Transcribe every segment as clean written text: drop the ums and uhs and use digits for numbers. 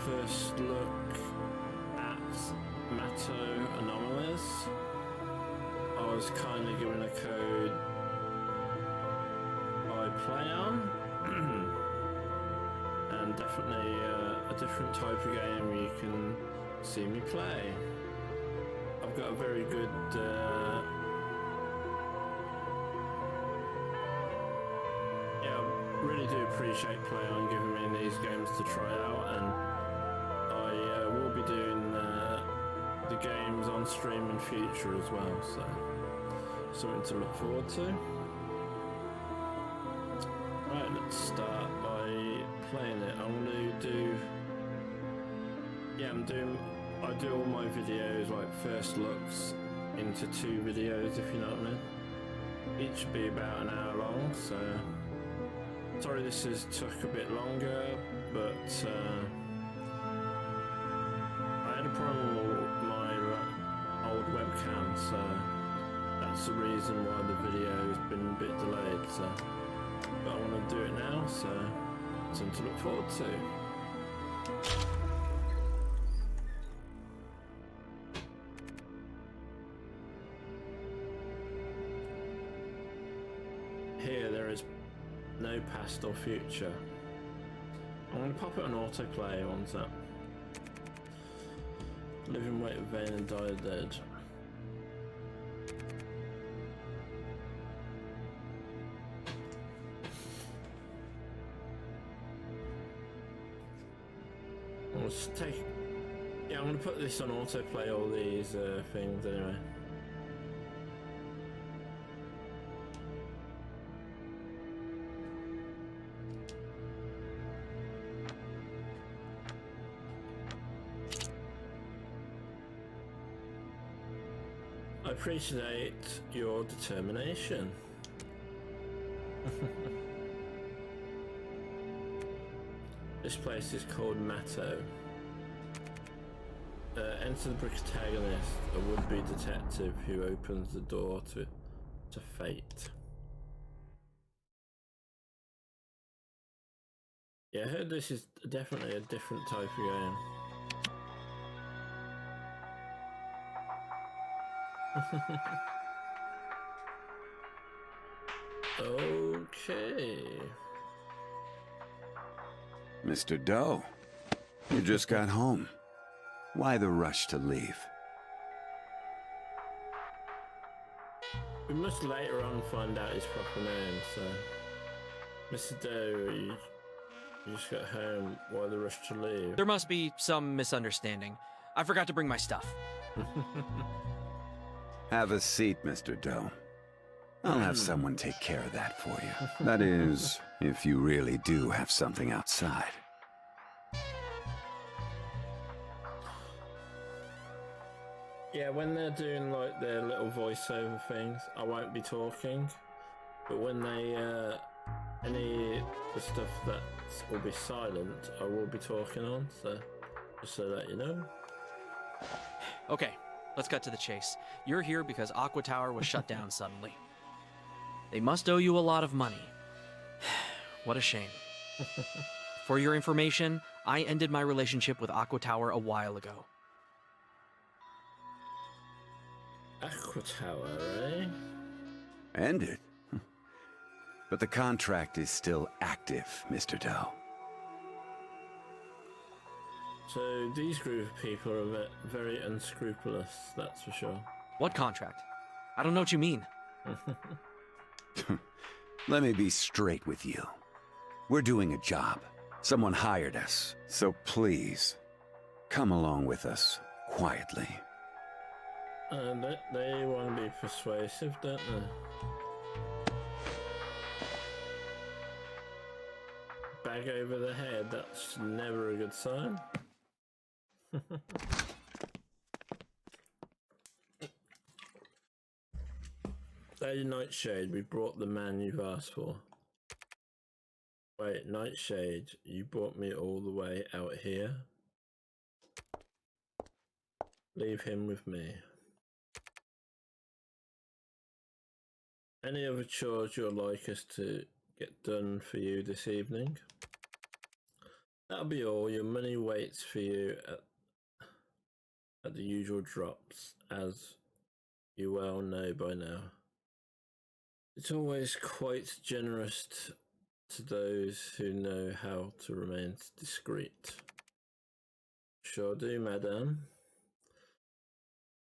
first look at Mato Anomalies. I was kind of given a code by Play On, and definitely a different type of game you can see me play. I've got a very good really do appreciate Play On giving me these games to try out, and I will be doing the games on stream in future as well, so something to look forward to. Right, let's start by playing it. I'm going to do, I do all my videos like first looks into 2 videos, if you know what I mean. Each will be about an hour long, so sorry this has took a bit longer, but I had a problem with my old webcam, so that's the reason why the video has been a bit delayed. So, but I want to do it now, so something to look forward to. Here there is no past or future. I'm going to pop it on autoplay once that. Live in wait of vain and die dead. I'm going to put this on autoplay, all these things anyway. I appreciate your determination. This place is called Mato. Enter the protagonist, a would-be detective who opens the door to fate. Yeah, I heard this is definitely a different type of game. Okay. Mr. Doe, you just got home. Why the rush to leave? We must later on find out his proper name, so... Mr. Doe, you just got home. Why the rush to leave? There must be some misunderstanding. I forgot to bring my stuff. Have a seat, Mr. Doe. I'll have someone take care of that for you. That is, if you really do have something outside. Yeah, when they're doing like their little voiceover things, I won't be talking. But when they, any of the stuff that will be silent, I will be talking on, so just so that you know. Okay, let's cut to the chase. You're here because Aqua Tower was shut down suddenly. They must owe you a lot of money. What a shame. For your information, I ended my relationship with Aqua Tower a while ago. Aqua Tower, eh? Ended? But the contract is still active, Mr. Doe. So these group of people are very unscrupulous, that's for sure. What contract? I don't know what you mean. Let me be straight with you. We're doing a job. Someone hired us. So please, come along with us, quietly. They want to be persuasive, don't they? Bag over the head, that's never a good sign. Lady Nightshade, we brought the man you've asked for. Wait, Nightshade, you brought me all the way out here? Leave him with me. Any other chores you'd like us to get done for you this evening? That'll be all. Your money waits for you at the usual drops, as you well know by now. It's always quite generous to those who know how to remain discreet. Sure do, madame.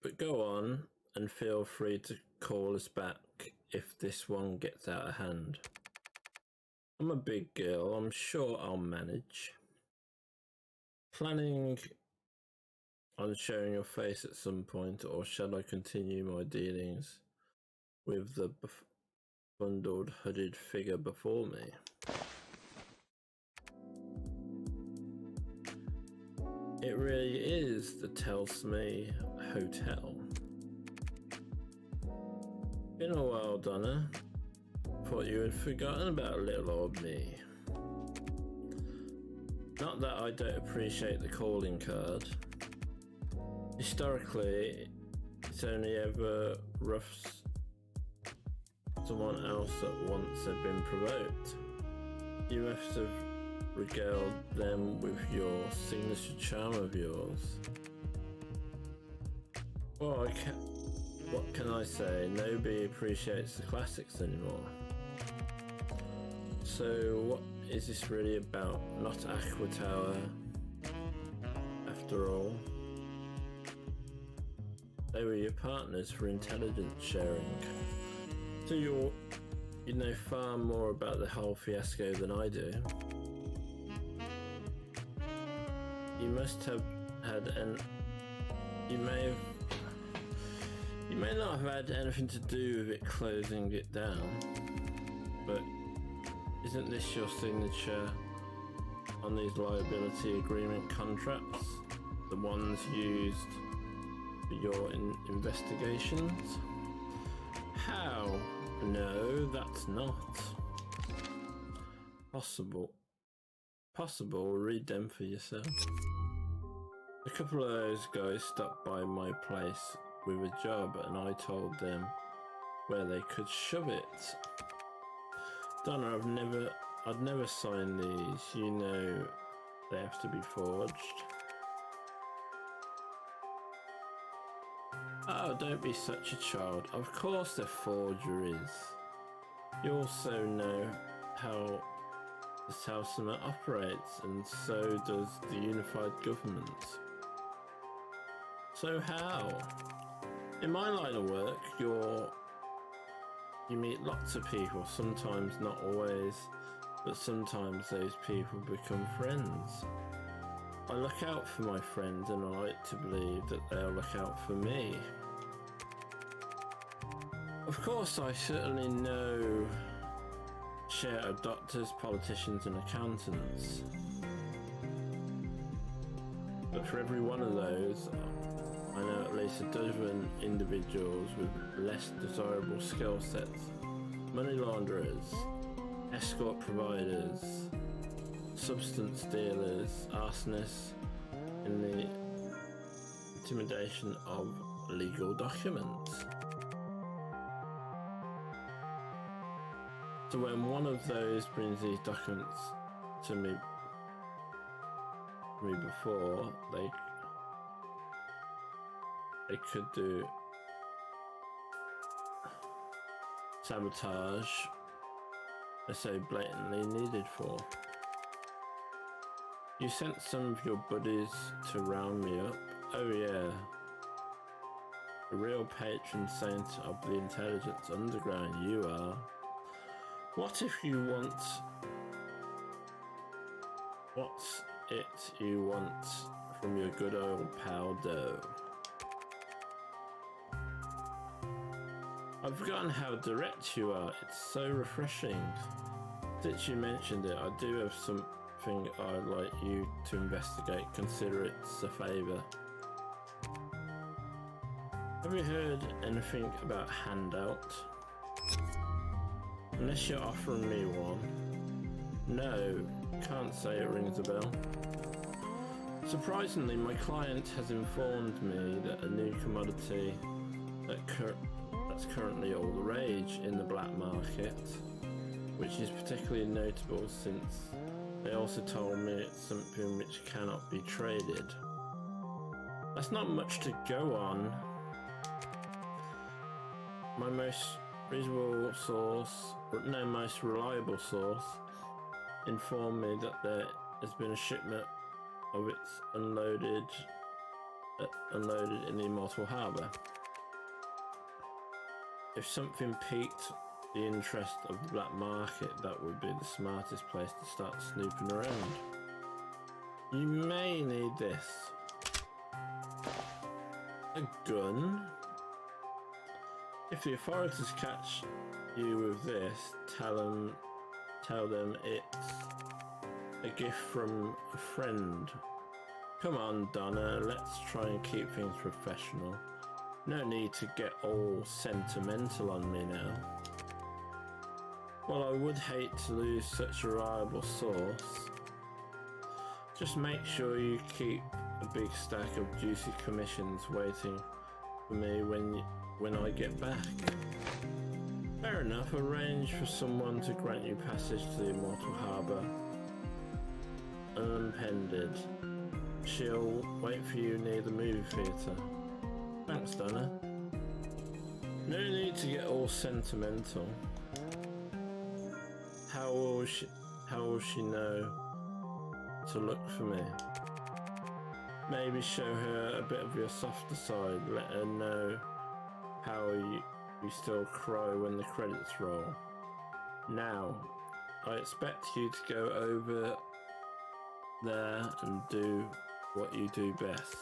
But go on, and feel free to call us back if this one gets out of hand. I'm a big girl, I'm sure I'll manage. Planning on showing your face at some point, or shall I continue my dealings with the bundled, hooded figure before me? It really is the Telsme Hotel. Been a while, Donna. Thought you had forgotten about little old me. Not that I don't appreciate the calling card. Historically, it's only ever roughed someone else that once had been provoked. You must have regaled them with your signature charm of yours. Well, what can I say? Nobody appreciates the classics anymore. So what is this really about? Not Aqua Tower, after all. They were your partners for intelligence sharing. So you know far more about the whole fiasco than I do. You must have had you may not have had anything to do with it closing it down, but isn't this your signature on these liability agreement contracts? The ones used for your investigations? How? No, that's not. Possible. Read them for yourself. A couple of those guys stopped by my place with a job and I told them where they could shove it. Donna, I'd never sign these. You know they have to be forged. Oh, don't be such a child. Of course they're forgeries. You also know how the Telsme operates, and so does the unified government. So how? In my line of work, you meet lots of people, sometimes not always, but sometimes those people become friends. I look out for my friends and I like to believe that they'll look out for me. Of course, I certainly know share of doctors, politicians and accountants. But for every one of those, I know at least a dozen individuals with less desirable skill sets. Money launderers, escort providers, substance dealers, arsonists, in the intimidation of legal documents. So when one of those brings these documents to me before, they could do sabotage they're so blatantly needed for. You sent some of your buddies to round me up. Oh yeah. A real patron saint of the intelligence underground you are. What if you want... What's it you want from your good old pal Doe? I've forgotten how direct you are. It's so refreshing. Since you mentioned it, I do have something I'd like you to investigate. Consider it's a favour. Have you heard anything about handout? Unless you're offering me one. No, can't say it rings a bell. Surprisingly, my client has informed me that a new commodity that's currently all the rage in the black market, which is particularly notable since They also told me it's something which cannot be traded. That's not much to go on. My most reliable source informed me that there has been a shipment of its unloaded in the Immortal Harbour. If something piqued the interest of the black market, that would be the smartest place to start snooping around. You may need this. A gun? If the authorities catch you with this, tell them it's a gift from a friend. Come on, Donna, let's try and keep things professional. No need to get all sentimental on me now. Well, I would hate to lose such a reliable source. Just make sure you keep a big stack of juicy commissions waiting for me when I get back. Fair enough, arrange for someone to grant you passage to the Immortal Harbour unimpeded. She'll wait for you near the movie theatre. Thanks, Donna. No need to get all sentimental. How will she know to look for me? Maybe show her a bit of your softer side. Let her know how you still cry when the credits roll. Now, I expect you to go over there and do what you do best.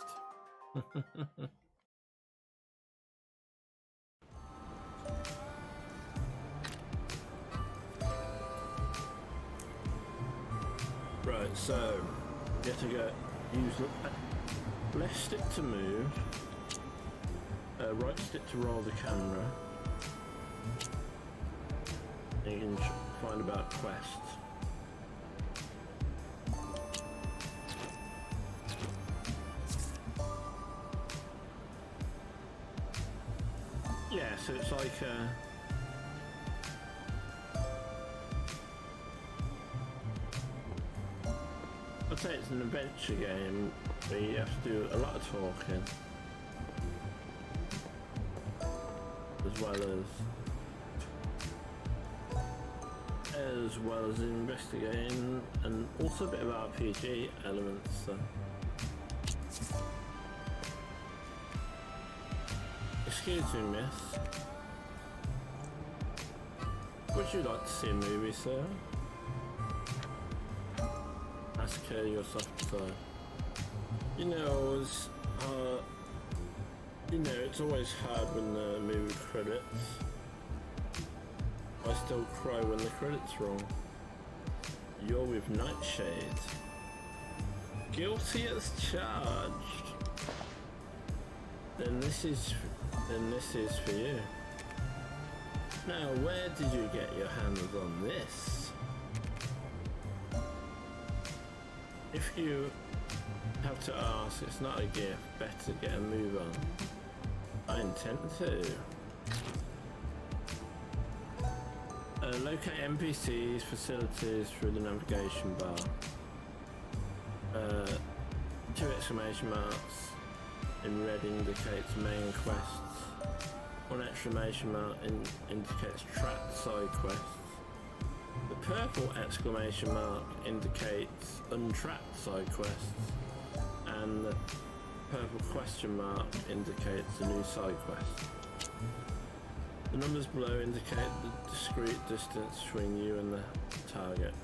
Right, so you have to go use left stick to move, right stick to roll the camera. And you can find about quests. Yeah, so it's like I'd say it's an adventure game where you have to do a lot of talking as well as investigating, and also a bit of RPG elements. So. Excuse me, miss. Would you like to see a movie, sir? Ask her your soft side. You know, it's always hard when the movie credits. I still cry when the credits roll. You're with Nightshade. Guilty as charged. Then this is for you. Now, where did you get your hands on this? If you have to ask, it's not a gift. Better get a move on. I intend to. Locate NPCs facilities through the navigation bar. 2 exclamation marks in red indicates main quests. 1 exclamation mark indicates tracked side quests. The purple exclamation mark indicates untracked side quests. And the purple question mark indicates a new side quest. The numbers below indicate the discrete distance between you and the target.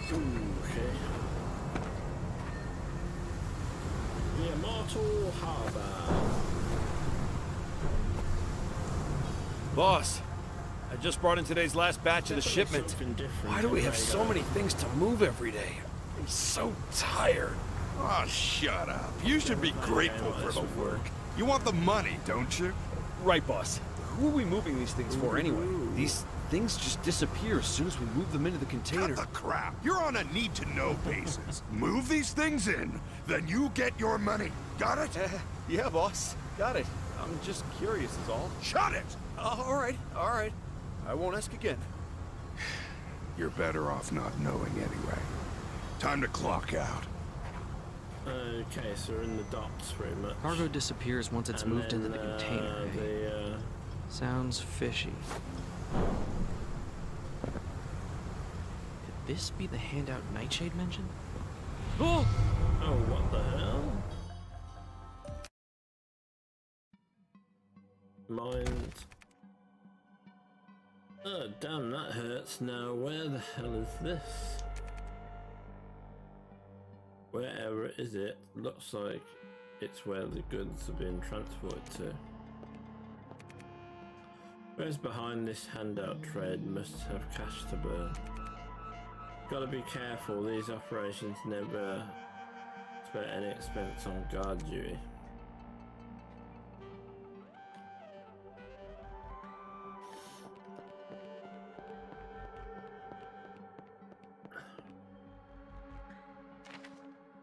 Okay. The Mato Harbour. Boss, I just brought in today's last batch of the shipment. Why do we have so many things to move every day? I'm so tired. Oh, shut up. You should be grateful for the work. You want the money, don't you? Right, boss. Who are we moving these things for anyway? These things just disappear as soon as we move them into the container. Cut the crap. You're on a need-to-know basis. Move these things in, then you get your money. Got it? Yeah, boss. Got it. I'm just curious is all. Shut it! All right. I won't ask again. You're better off not knowing anyway. Time to clock out. Okay, so we're in the docks pretty much. Cargo disappears once it's moved into the container. Eh? Sounds fishy. Could this be the handout Nightshade mentioned? Oh! Oh, what the hell? Mind. Oh, damn, that hurts. Now, where the hell is this? Wherever is it, looks like it's where the goods are being transported to. Whoever's behind this handout trade must have cash to burn. Gotta be careful, these operations never spare any expense on guard duty.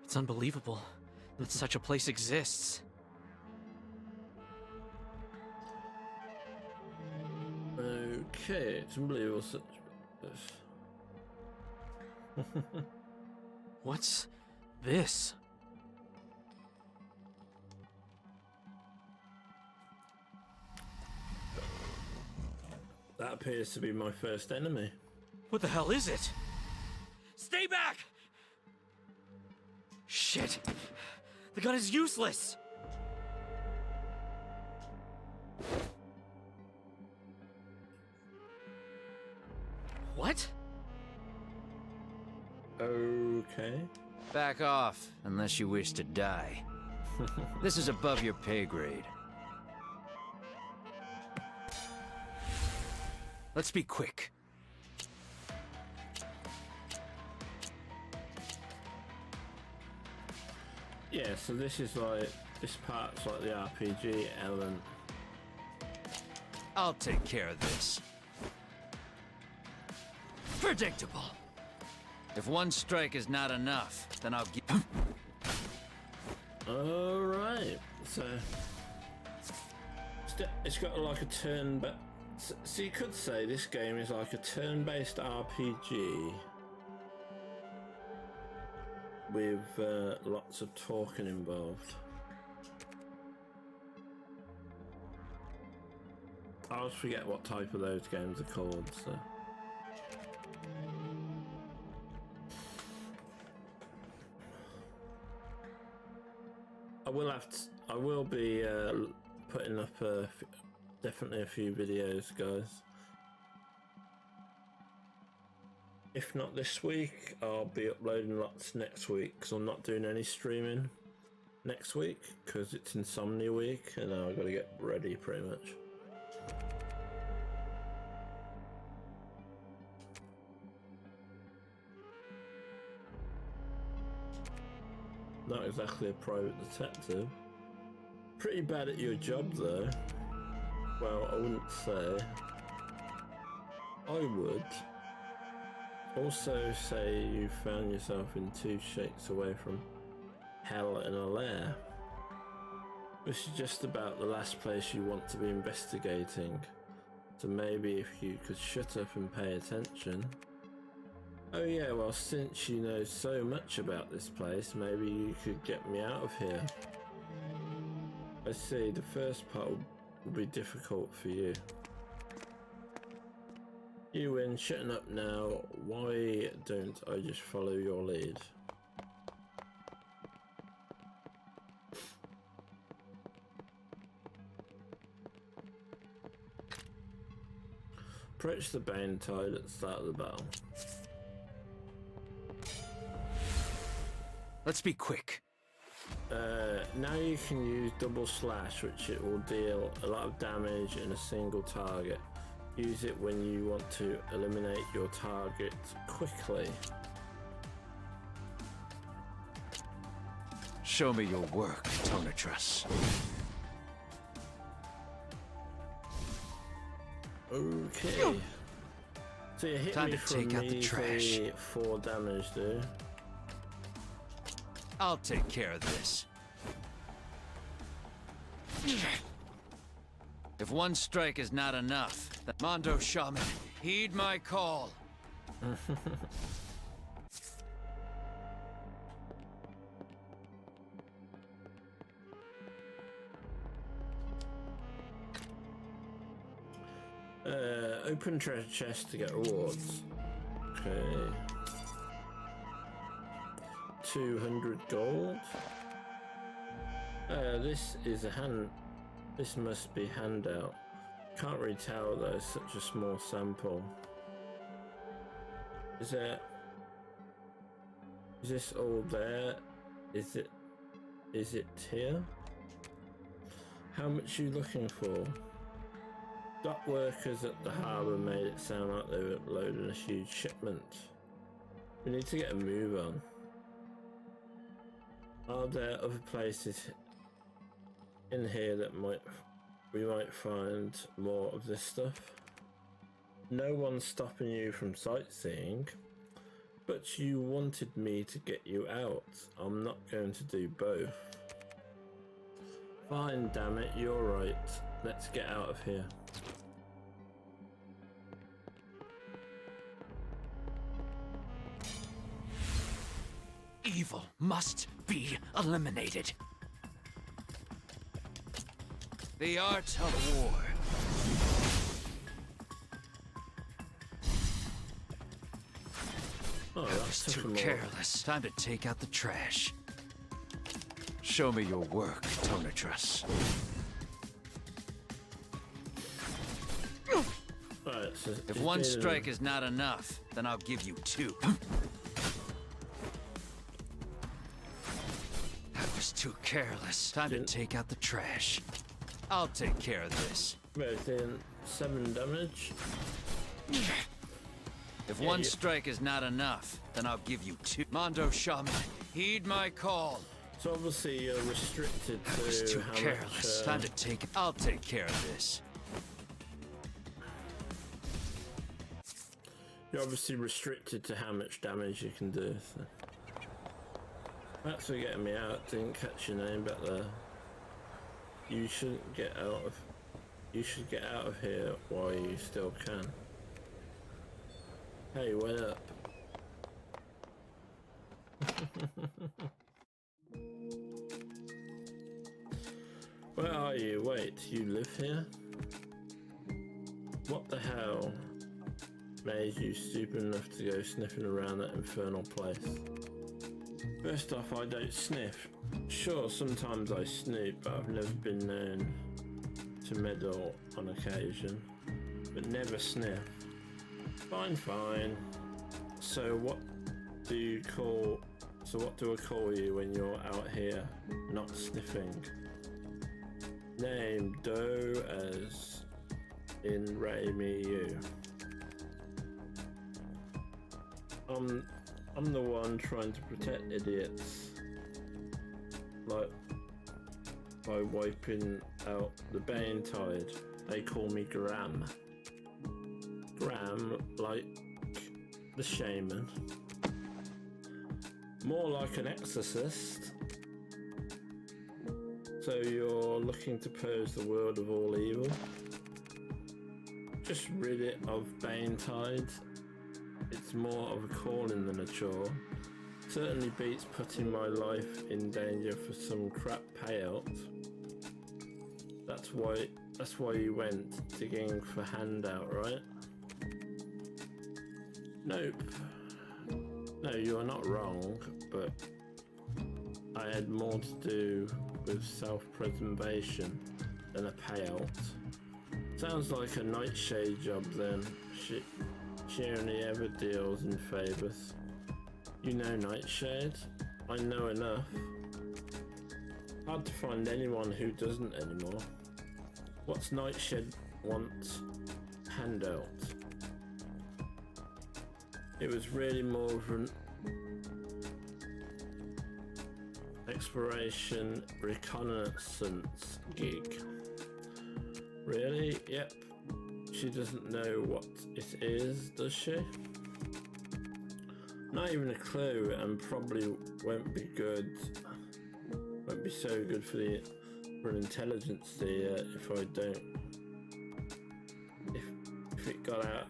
It's unbelievable that such a place exists. Okay, it's unbelievable such What's this? That appears to be my first enemy. What the hell is it? Stay back! Shit! The gun is useless! What? Okay. Back off, unless you wish to die. This is above your pay grade. Let's be quick. Yeah, so this part's like the RPG element. I'll take care of this. Predictable. If one strike is not enough, then I'll give... Alright, so... It's got like a turn, but... So you could say this game is like a turn-based RPG with lots of talking involved. I always forget what type of those games are called, so... I will be putting up definitely a few videos, guys. If not this week, I'll be uploading lots next week because I'm not doing any streaming next week because it's Insomnia week and now I've got to get ready pretty much. Not exactly a private detective. Pretty bad at your job though. Well, I wouldn't say. I would also say you found yourself in 2 shakes away from hell in a lair. This is just about the last place you want to be investigating. So maybe if you could shut up and pay attention. Oh yeah, well since you know so much about this place, maybe you could get me out of here. I see, the first part will be difficult for you. You win, shutting up now. Why don't I just follow your lead? Approach the Bane Tide at the start of the battle. Let's be quick. Now you can use double slash, which it will deal a lot of damage in a single target. Use it when you want to eliminate your target quickly. Show me your work, Tonatrus. Okay. So you hit Time me to for take out the trash. 4 damage, dude. I'll take care of this. If one strike is not enough, then Mondo Shaman, heed my call. Open treasure chest to get rewards. Okay. 200 gold. This is a hand. This must be handout. Can't really tell though, it's such a small sample. Is this all there? Is it here? How much are you looking for? Dock workers at the harbour made it sound like they were loading a huge shipment. We need to get a move on. Are there other places in here that we might find more of this stuff? No one's stopping you from sightseeing, but you wanted me to get you out. I'm not going to do both. Fine, damn it, you're right. Let's get out of here. Evil must be eliminated. The art of war. Oh, I was too careless. Time to take out the trash. Show me your work, Tonatrus. Right, so If one strike is not enough, then I'll give you 2. I was too careless. Time to take out the trash. I'll take care of this. Within 7 damage. If one strike is not enough, then I'll give you 2. Mondo Shaman, heed my call. So obviously you're restricted I was to too how careless. much. Time to take it. I'll take care of this. You're obviously restricted to how much damage you can do. So. Thanks for getting me out. Didn't catch your name back there. You shouldn't get out of. You should get out of here while you still can. Hey, wait up. Where are you? Wait, you live here? What the hell made you stupid enough to go sniffing around that infernal place? First off, I don't sniff. Sure, sometimes I snoop, but I've never been known to meddle on occasion. But never sniff. Fine, fine. So what do I call you when you're out here not sniffing? Name Doe as in Ray Me You. I'm the one trying to protect idiots, like by wiping out the Bane Tide. They call me Graham. Graham, like the shaman. More like an exorcist. So you're looking to purge the world of all evil? Just rid it of Bane Tide. It's more of a calling than a chore. Certainly beats putting my life in danger for some crap payout. That's why you went digging for handout, right? Nope. No, you're not wrong, but I had more to do with self-preservation than a payout. Sounds like a Nightshade job then. She only ever deals in favours. You know Nightshade? I know enough. Hard to find anyone who doesn't anymore. What's Nightshade want? Handout. It was really more of an exploration reconnaissance gig. Really? Yep. She doesn't know what it is, does she? Not even a clue, and probably won't be good. Won't be so good for an intelligence if I don't. If it got out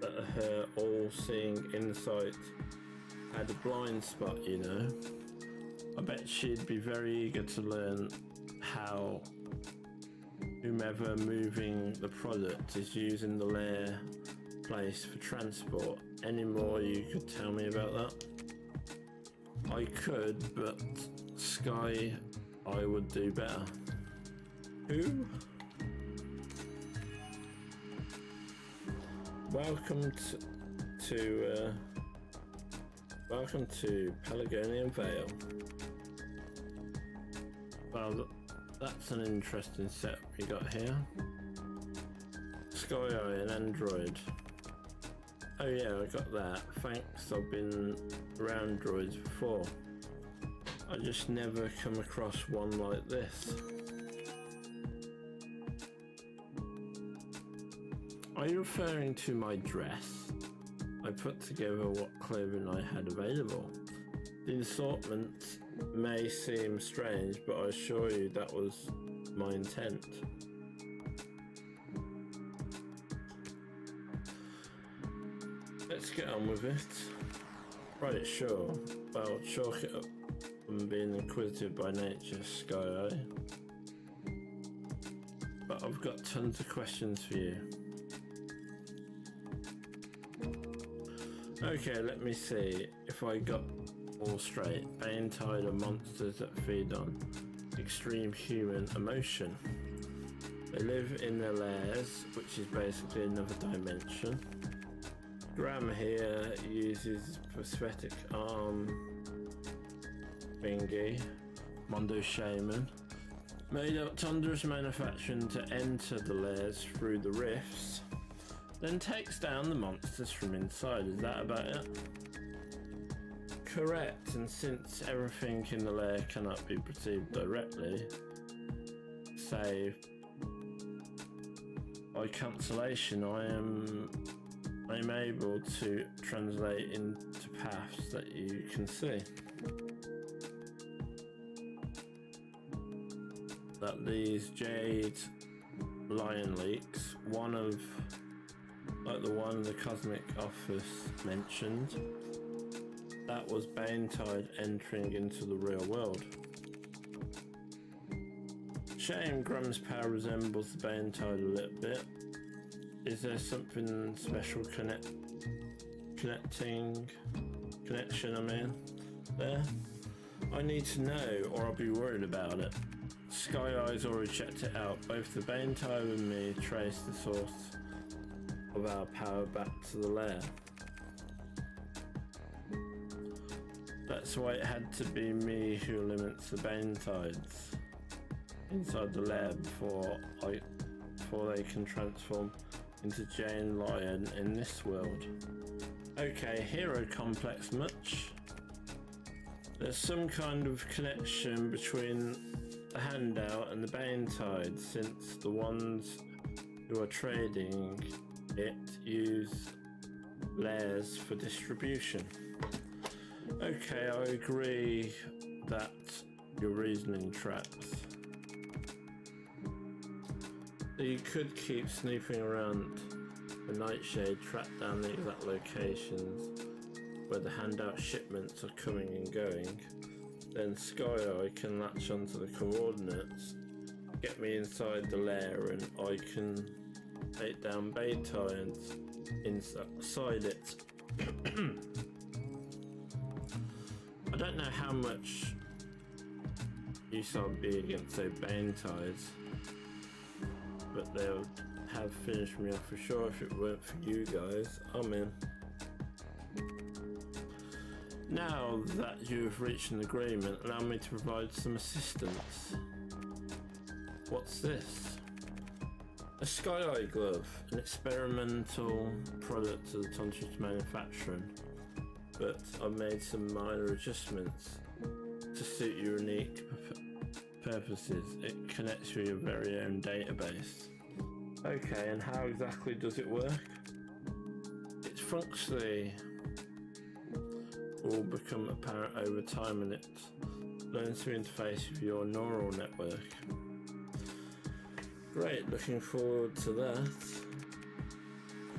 that her all-seeing insight had a blind spot, you know. I bet she'd be very eager to learn how whomever moving the product is using the lair place for transport. Any more you could tell me about that? I could, but Sky, I would do better. Who? Welcome to Pelargonian Vale. Well, that's an interesting set we got here. Sky Eye, an android. Oh yeah, I got that. Thanks, I've been around droids before. I just never come across one like this. Are you referring to my dress? I put together what clothing I had available. The assortment may seem strange, but I assure you that was my intent. Let's get on with it. Right, sure. Well, chalk it up. I'm being inquisitive by nature, Sky Eye. But I've got tons of questions for you. Okay, let me see if I got all straight. Bane-tide are monsters that feed on extreme human emotion. They live in their lairs, which is basically another dimension. Graham here uses prosthetic arm thingy, Mondo Shaman, made up Tundra's manufacturing to enter the lairs through the rifts, then takes down the monsters from inside. Is that about it? Correct, and since everything in the lair cannot be perceived directly, save by cancellation, I'm able to translate into paths that you can see. That these jade lion leaks, one of like the one the Cosmic Office mentioned, that was Bane-tide entering into the real world. Shame Graham's power resembles the Bane-tide a little bit. Is there something special connection there? I need to know, or I'll be worried about it. Sky Eye's already checked it out. Both the Bane-tide and me trace the source of our power back to the lair. That's why it had to be me who limits the Bane-tides inside the lair before they can transform into Jane Lion in this world. Okay, hero complex much? There's some kind of connection between the handout and the Bane-tide, since the ones who are trading it use lairs for distribution. Okay, I agree that your reasoning tracks. So you could keep snooping around the Nightshade, track down the exact locations where the handout shipments are coming and going. Then Sky Eye can latch onto the coordinates, get me inside the lair, and I can take down Bane-tides inside it. I don't know how much use I'd be against those Bane-tides, but they would have finished me off for sure if it weren't for you guys. I'm in. Now that you've reached an agreement, allow me to provide some assistance. What's this? A Sky Eye glove, an experimental product of the Tundra's manufacturing, but I've made some minor adjustments To suit your unique purposes, it connects with your very own database. Okay, and how exactly does it work? It's functionally will become apparent over time, and it learns to interface with your neural network. Great, looking forward to that.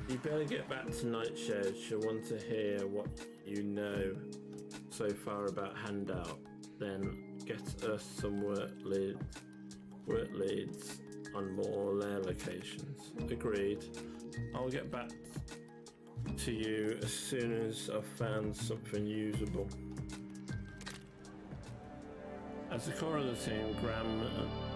You better get back to Nightshade. She'll want to hear what you know so far about Handout. Then get us some work leads on more lair locations. Agreed. I'll get back to you as soon as I've found something usable. As the core of the team, Graham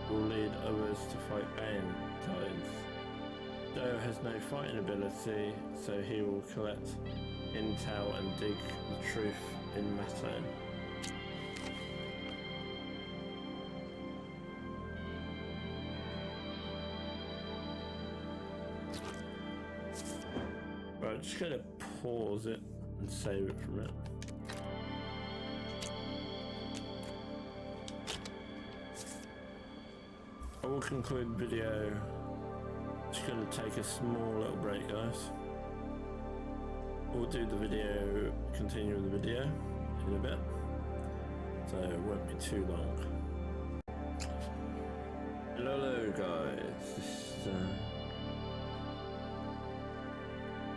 will lead others to fight Bane Tides. Doe has no fighting ability, so he will collect intel and dig the truth in Mato. Right, just gonna pause it and save it from it. I will conclude the video. Just gonna take a small little break, guys. We'll do the video, continue the video in a bit, so it won't be too long. Hello guys,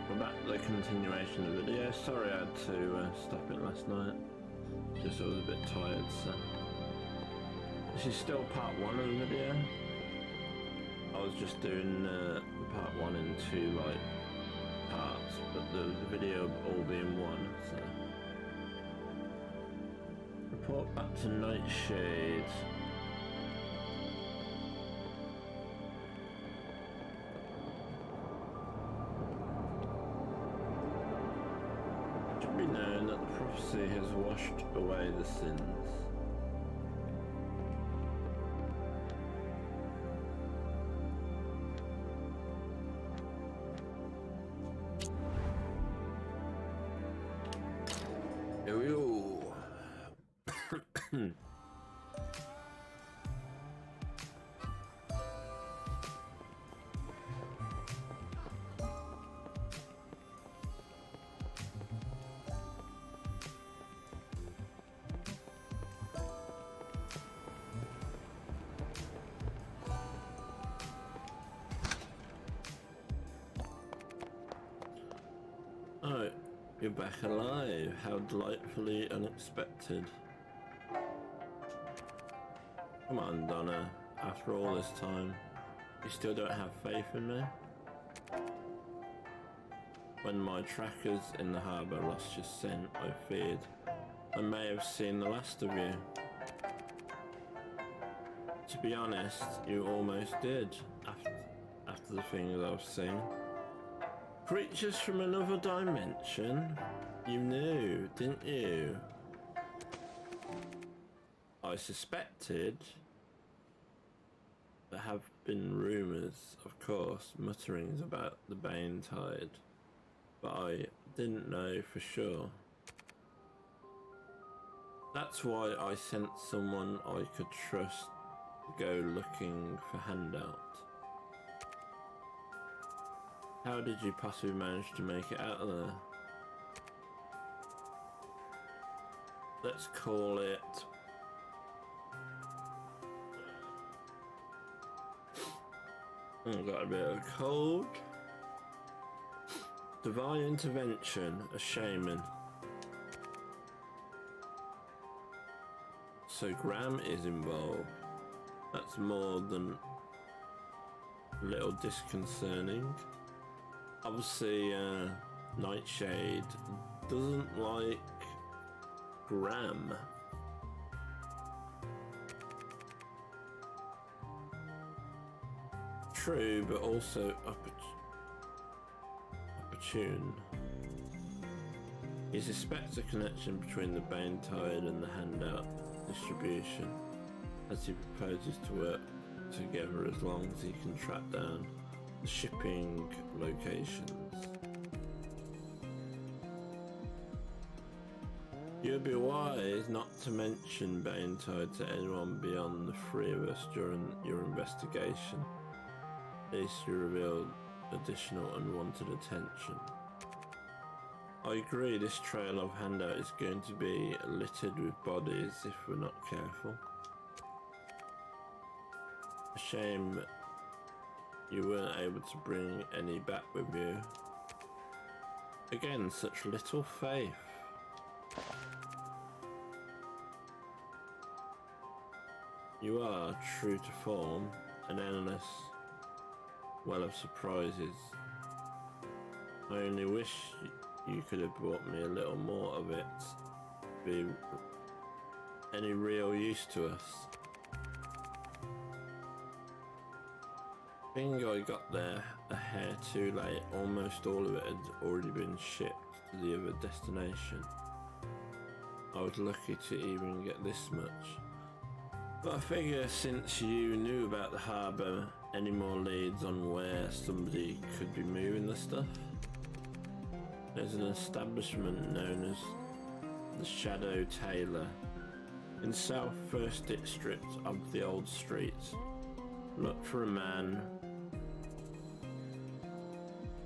we're back to the continuation of the video. Sorry I had to stop it last night, just I was a bit tired, so. This is still part 1 of the video. I was just doing the part 1 in 2 like parts, but the video all being one, so. Report back to Nightshade. It should be known that the prophecy has washed away the sins. Oh, you're back alive. How delightfully unexpected. Come on, Donna. After all this time, you still don't have faith in me? When my trackers in the harbour lost your scent, I feared I may have seen the last of you. To be honest, you almost did, after the things I've seen. Creatures from another dimension? You knew, didn't you? I suspected. There have been rumours, of course, mutterings about the Bane Tide, but I didn't know for sure. That's why I sent someone I could trust to go looking for Handout. How did you possibly manage to make it out of there? Let's call it... I've got a bit of a cold. Divine intervention, a shaman. So Graham is involved. That's more than a little disconcerting. Obviously, Nightshade doesn't like Graham. True, but also opportune. He suspects a connection between the Bane Tide and the Handout distribution, as he proposes to work together as long as he can track down the shipping locations. You'd be wise not to mention Banetide to anyone beyond the three of us during your investigation. At least you revealed additional unwanted attention. I agree this trail of handout is going to be littered with bodies if we're not careful. A shame you weren't able to bring any back with you. Again, such little faith. You are, true to form, an endless well of surprises. I only wish you could have brought me a little more of it to be any real use to us. I think I got there a hair too late. Almost all of it had already been shipped to the other destination. I was lucky to even get this much. But I figure since you knew about the harbour, any more leads on where somebody could be moving the stuff? There's an establishment known as the Shadow Tailor in South First District of the Old Streets. Look for a man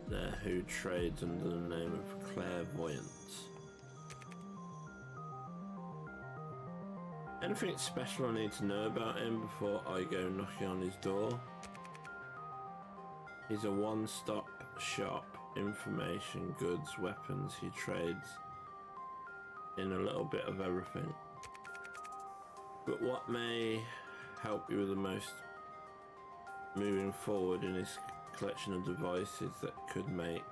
there who trades under the name of Clairvoyant. Anything special I need to know about him before I go knocking on his door? He's a one-stop shop. Information, goods, weapons. He trades in a little bit of everything. But what may help you the most moving forward in his collection of devices that could make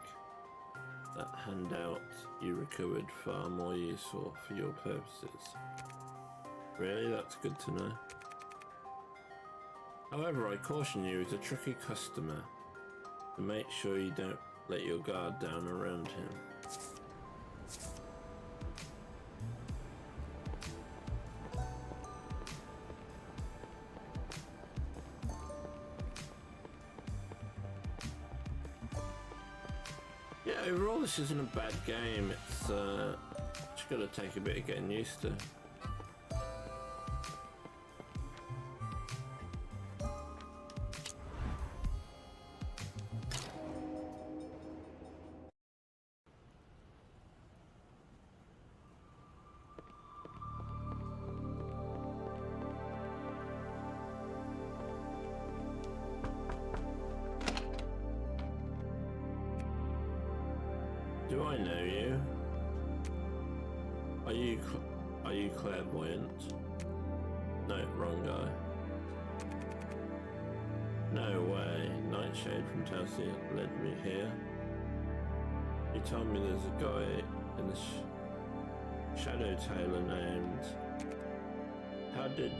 that handout you recovered far more useful for your purposes? Really, that's good to know. However, I caution you, he's a tricky customer, so make sure you don't let your guard down around him. Yeah, overall this isn't a bad game. It's just gotta take a bit of getting used to. Do I know you? Are you clairvoyant? No, wrong guy. No way. Nightshade from Telsey led me here. He told me there's a guy in the Shadow Tailor named... How did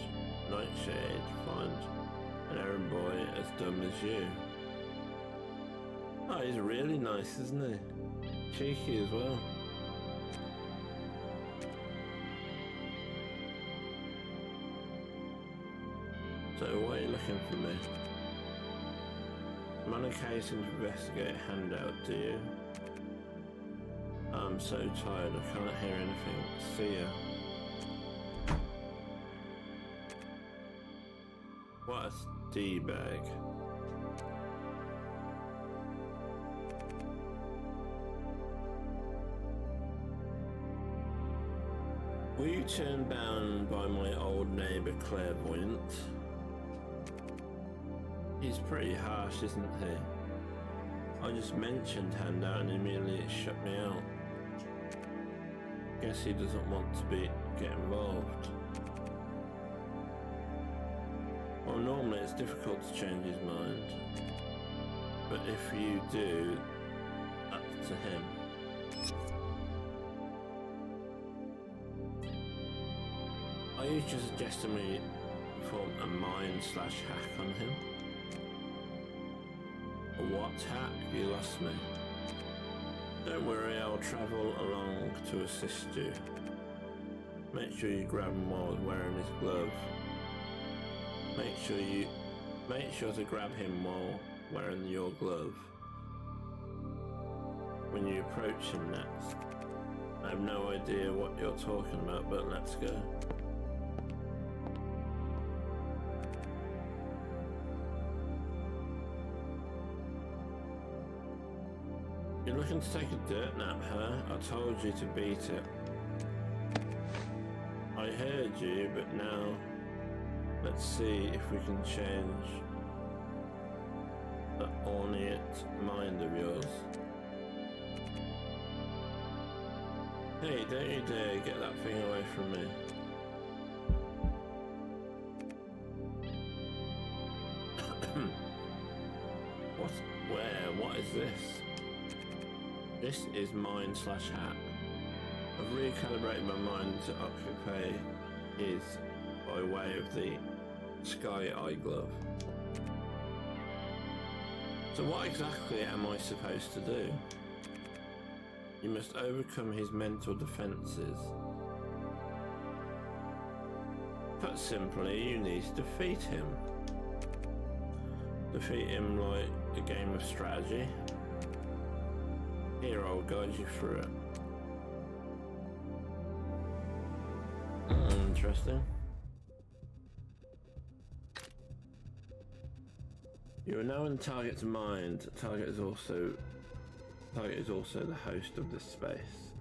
Nightshade find an errand boy as dumb as you? Oh, he's really nice, isn't he? Cheeky as well. So why are you looking for me? I'm on a case to investigate a handout, do you? I'm so tired, I can't hear anything. See ya. What a D-bag. Were you turned down by my old neighbour Clairvoyant? He's pretty harsh, isn't he? I just mentioned handout and immediately it shut me out. Guess he doesn't want to get involved. Well, normally it's difficult to change his mind. But if you do, that's to him. Are you just suggesting we form a mind/hack on him? A what hack? You lost me. Don't worry, I'll travel along to assist you. Make sure you grab him while he's wearing his glove. Make sure to grab him while wearing your glove. When you approach him next, I have no idea what you're talking about, but let's go. You're looking to take a dirt nap, huh? I told you to beat it. I heard you, but now let's see if we can change that ornate mind of yours. Hey, don't you dare get that thing away from me. What? Where? What is this? This is mind/hat. I've recalibrated my mind to occupy his by way of the sky eye glove. So what exactly am I supposed to do? You must overcome his mental defenses. Put simply, you need to defeat him. Defeat him like a game of strategy. Here, I'll guide you through it. Interesting. You are now in target's mind. Target is also the host of this space.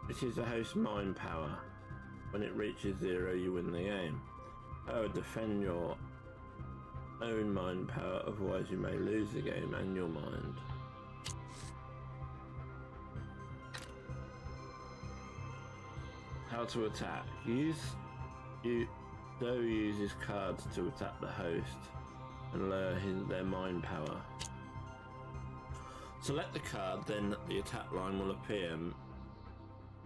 This is the host's mind power. When it reaches 0, you win the game. However, defend your own mind power, otherwise you may lose the game and your mind. How to attack. Though uses cards to attack the host and lower their mind power. Select the card, then the attack line will appear.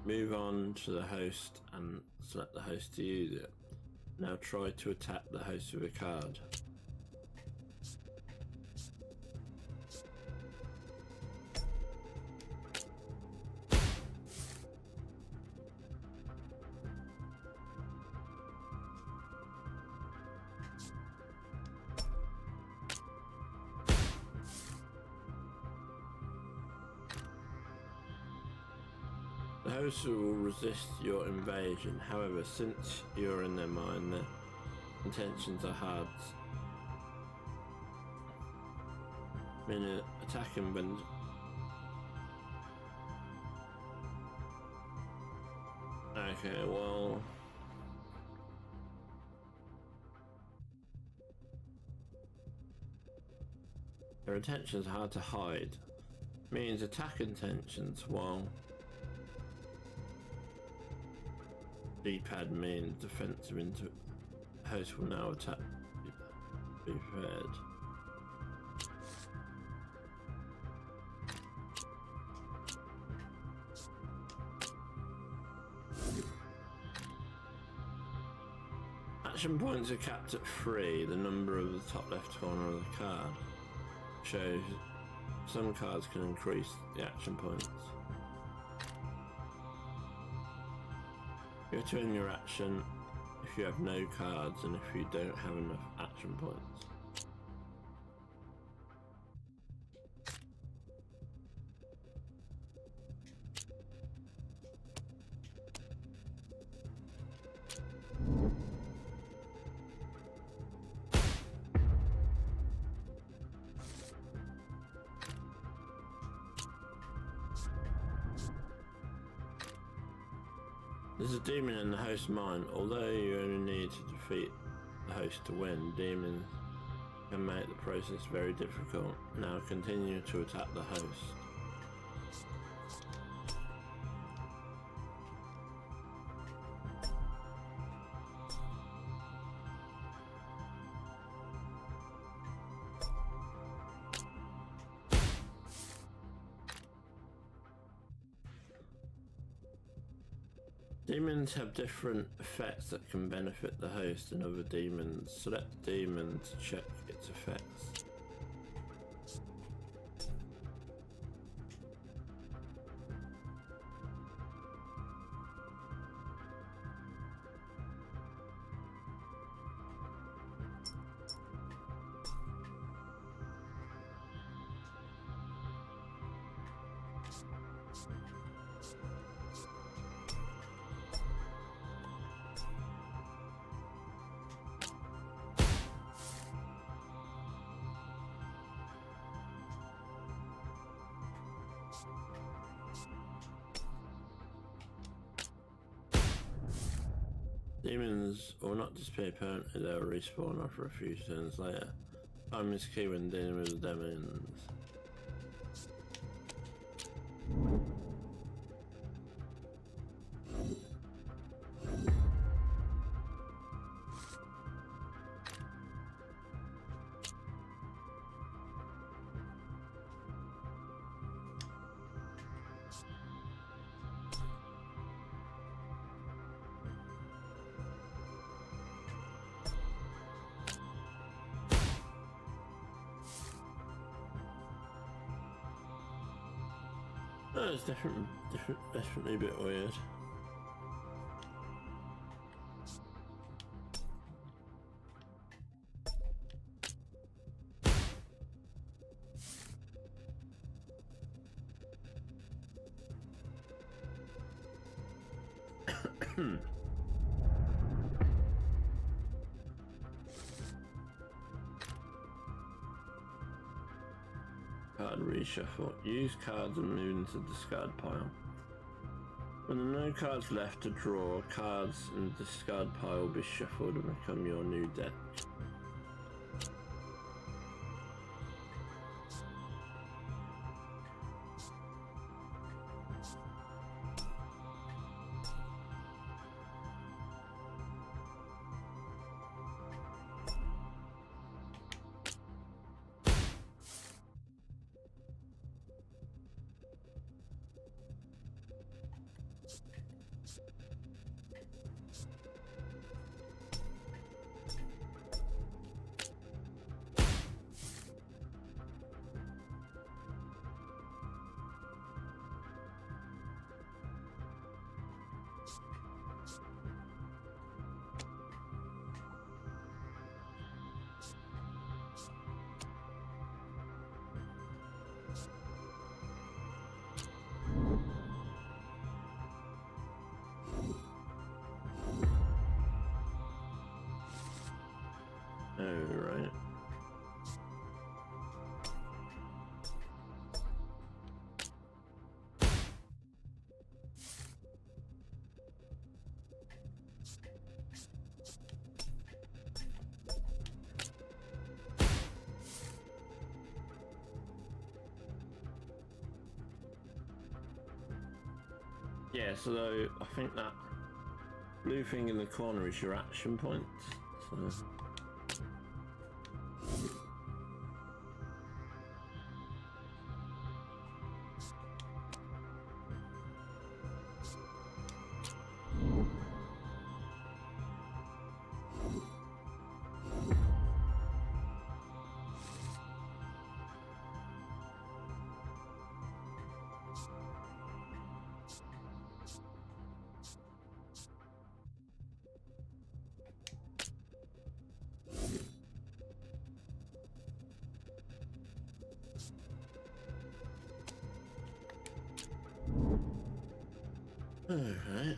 Move on to the host and select the host to use it. Now try to attack the host with a card. The host will resist your invasion. However, since you're in their mind, their intentions are hard. Meaning attacking when okay, well, their intentions are hard to hide. Means attack intentions while D-pad means defensive into host will now attack. Be prepared. Action points are capped at 3. The number of the top left corner of the card shows some cards can increase the action points. You have to end your action if you have no cards and if you don't have enough action points. There's a demon in the host's mind. Although you only need to defeat the host to win, demons can make the process very difficult. Now continue to attack the host. Demons have different effects that can benefit the host and other demons. Select the demon to check its effects. Demons will not disappear permanently, they'll respawn after a few turns later. Time is key when dealing with demons. Oh, it's definitely a bit weird. Card reshuffle. Use cards and move into the discard pile. When there are no cards left to draw, cards in the discard pile will be shuffled and become your new deck. Oh, right. Yeah, so I think that blue thing in the corner is your action point. So. Alright.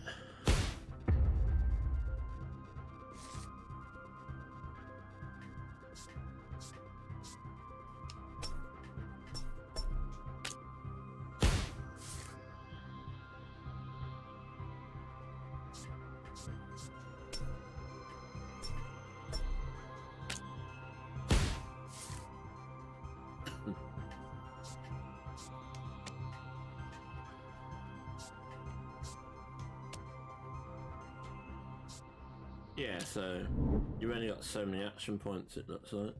Yeah, so you've only got so many action points, it looks like.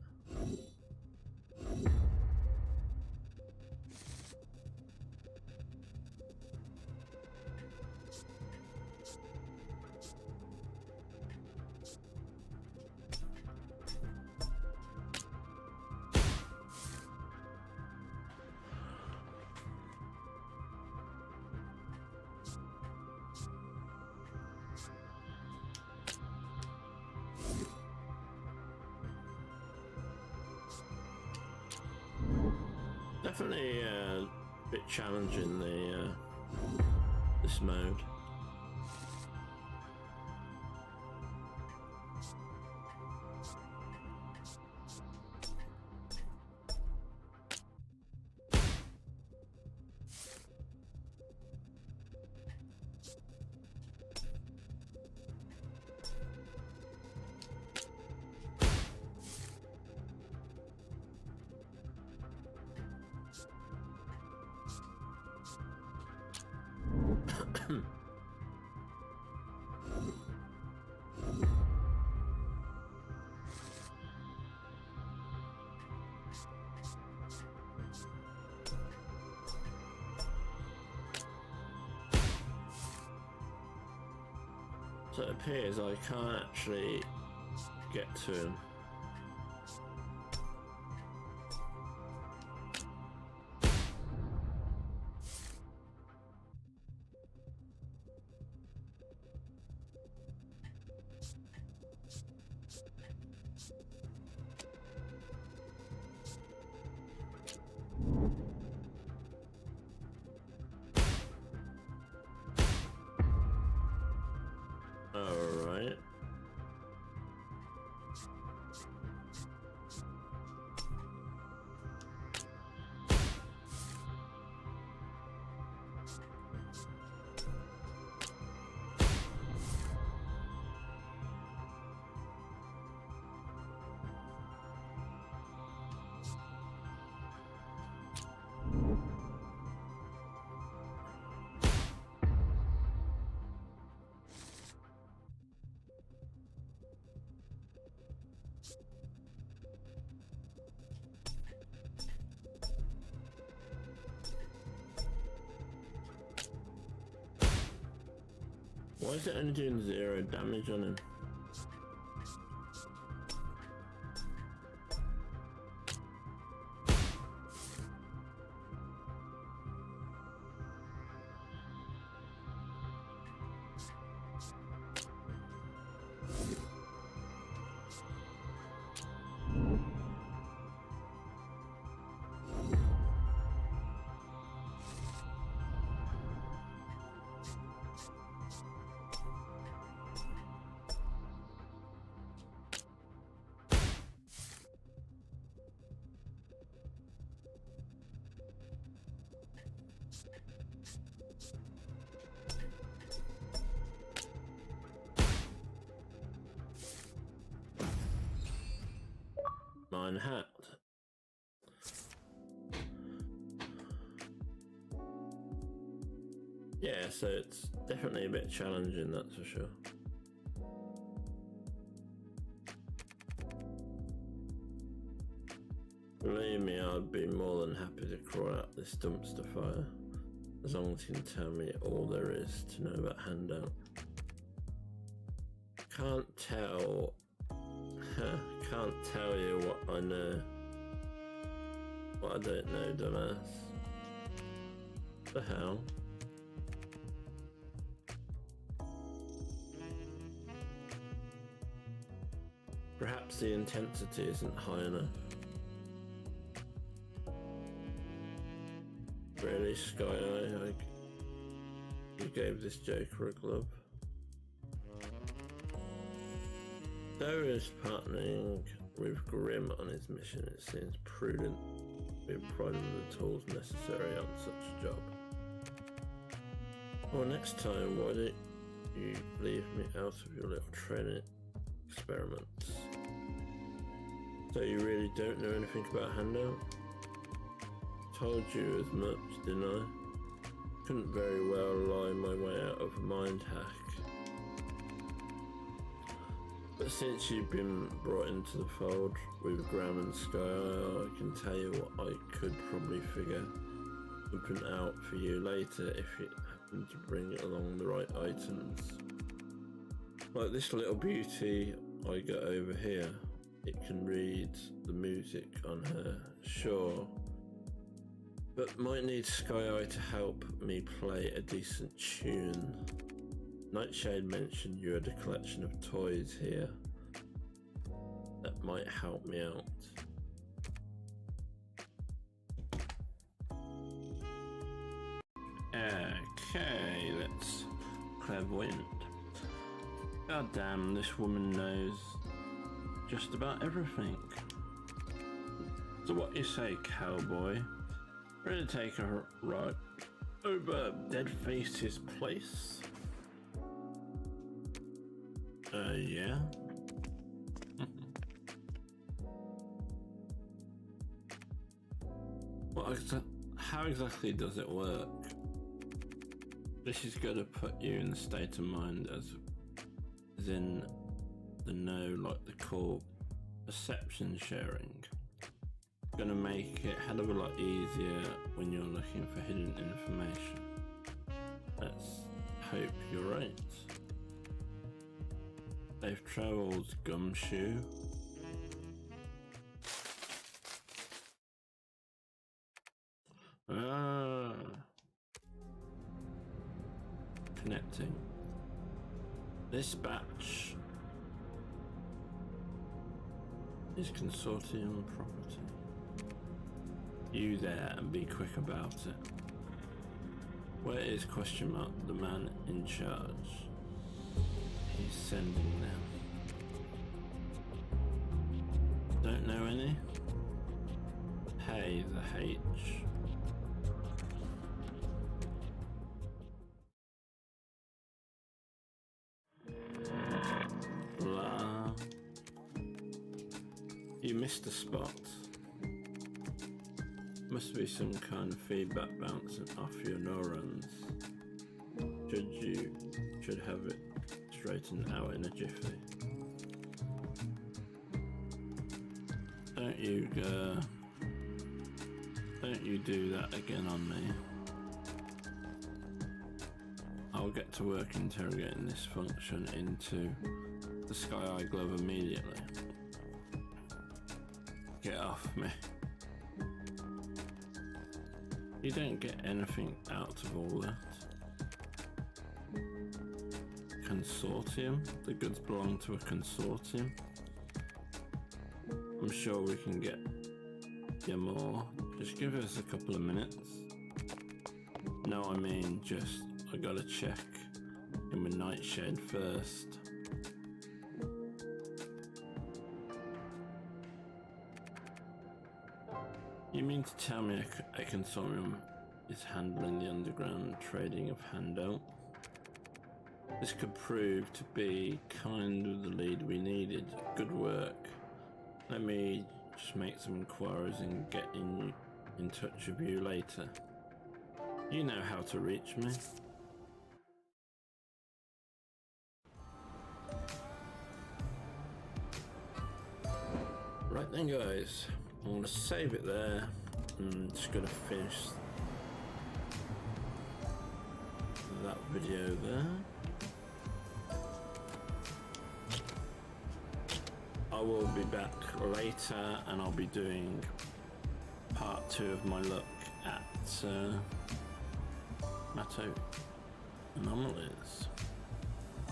Definitely a bit challenging, this mode. So it appears I can't actually get to him. Alright. Why is it only doing 0 damage on him? Mine hat. Yeah, so it's definitely a bit challenging, that's for sure. Believe me, I'd be more than happy to crawl out this dumpster fire, as long as you can tell me all there is to know about Handout. Can't tell you what I know. What I don't know, dumbass. The hell? Perhaps the intensity isn't high enough. Really, Sky Eye? You gave this Joker a glove. Though he is partnering with Grimm on his mission, it seems prudent to be provided with the tools necessary on such a job. Well, next time, why don't you leave me out of your little training experiments? So you really don't know anything about Handout? Told you as much, didn't I? Couldn't very well lie my way out of a mind hack. But since you've been brought into the fold with Graham and Sky, I can tell you what I could probably figure something out for you later if you happen to bring along the right items. Like this little beauty I got over here. It can read the music on her, sure, but might need Sky Eye to help me play a decent tune. Nightshade mentioned you had a collection of toys here that might help me out. Okay, let's clairvoyant. God damn, this woman knows just about everything. So what you say, cowboy? Ready to take a ride over Deadface's place? Yeah. How exactly does it work? This is going to put you in the state of mind as in the know, like the core perception sharing. Going to make it a hell of a lot easier when you're looking for hidden information. Let's hope you're right. They've travelled gumshoe. Connecting. This batch is consortium property. You there and be quick about it. Where is question mark the man in charge? He's sending them. Don't know any? Hey, the H. Blah. You missed a spot. Must be some kind of feedback bouncing off your neurons. You should have it straightened out in a jiffy. Don't you do that again on me. I'll get to work interrogating this function into the Sky Eye Glove immediately. Get off me. You don't get anything out of all that. Consortium? The goods belong to a consortium? I'm sure we can get you more. Just give us a couple of minutes. No, I mean just, I gotta check in with Nightshade first. You mean to tell me a consortium is handling the underground trading of handout? This could prove to be kind of the lead we needed. Good work. Let me just make some inquiries and get in touch with you later. You know how to reach me. Right then guys, I'm going to save it there. I'm just going to finish that video there. I will be back later and I'll be doing part 2 of my look at Mato Anomalies.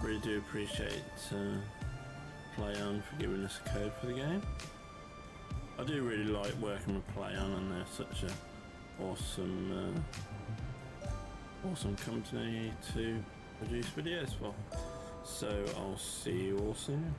Really do appreciate PlayOn for giving us a code for the game. I do really like working with PlayOn and they're such a awesome company to produce videos for. So I'll see you all soon.